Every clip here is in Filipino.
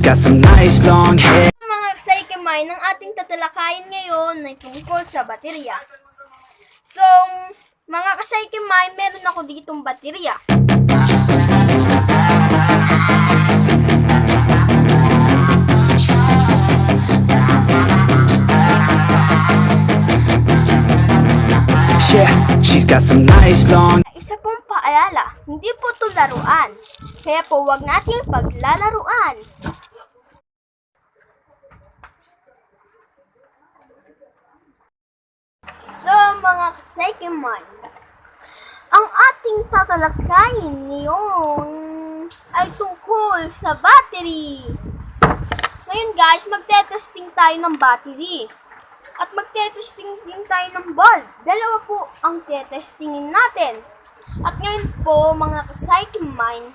got some nice long hair. Mga kasaykimay, ng ating tatalakayin ngayon ay tungkol sa baterya. So, mga kasaykimay, meron ako ditong baterya. Yeah, she's got some nice long. Isa pong paalala, hindi po ito laruan. Kaya po wag nating paglalaruan. So, mga kasaykimay, ang ating tatalakayin ngayon ay tungkol sa battery. Ngayon guys, magte-testing tayo ng battery. At magte-testing din tayo ng bulb. Dalawa po ang te-testingin natin. At ngayon po, mga kasaykimay,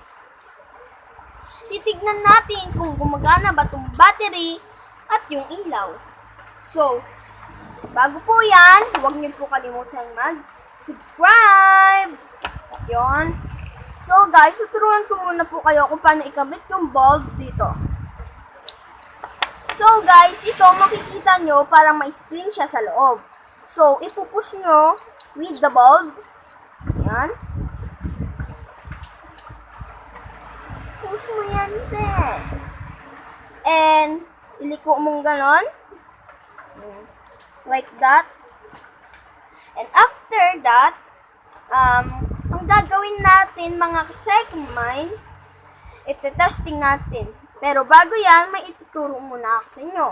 titignan natin kung gumagana ba itong battery at yung ilaw. So, bago po yan, huwag niyo po kalimutan mag-subscribe. Yun. So guys, tuturuan ko muna po kayo kung paano ikabit yung bulb dito. So guys, ito makikita nyo parang may spring siya sa loob. So, ipupush nyo with the bulb. Yan. Push mo yan, te. And, iliko mong ganon. Like that. And after that, ang gagawin natin mga kasaykimay, ite-testing natin. Pero bago yan, may ituturo muna ako sa inyo.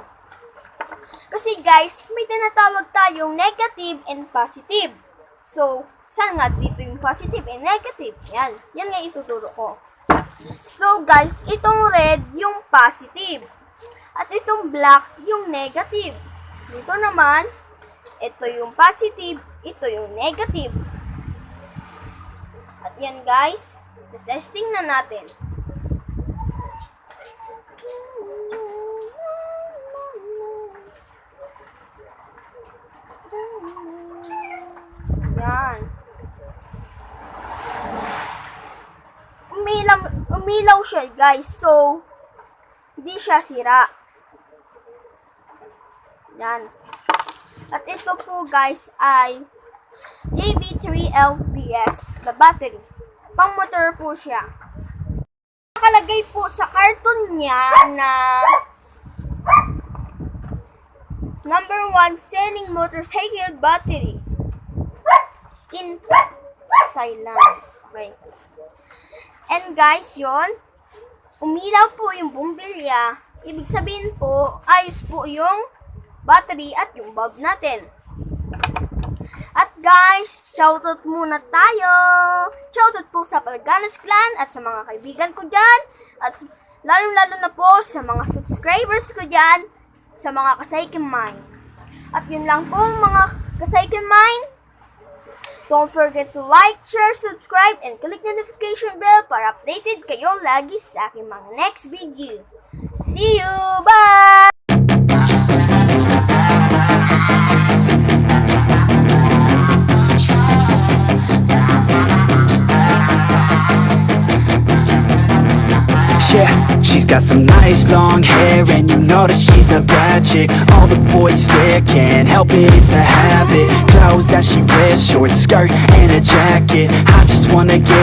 Kasi guys, may tinatawag tayong negative and positive. So, saan nga dito yung positive and negative? Yan. Yan nga ituturo ko. So guys, itong red yung positive. At itong black yung negative. Dito naman, ito yung positive, ito yung negative. At yan guys, testing na natin. Yan. Umilaw siya guys, so hindi siya sira. Yan. At ito po guys ay JV3LBS, the battery. Pang motor po siya. Nakalagay po sa karton niya na number 1 selling motorcycle battery in Thailand. Okay. And guys, yon, umilaw po yung bumbilya. Ibig sabihin po, ayos po yung battery at yung bulb natin. At guys, shoutout muna tayo. Shoutout po sa Palganas Clan at sa mga kaibigan ko dyan. At lalo na po sa mga subscribers ko dyan, sa mga kasaykimay. At yun lang po mga kasaykimay. Don't forget to like, share, subscribe, and click the notification bell para updated kayo lagi sa aking mga next video. See you! Bye! Yeah, she's got some nice long hair, and you know that she's a bad chick. All the boys stare, can't help it, it's a habit. Clothes that she wears, short skirt and a jacket. I just wanna get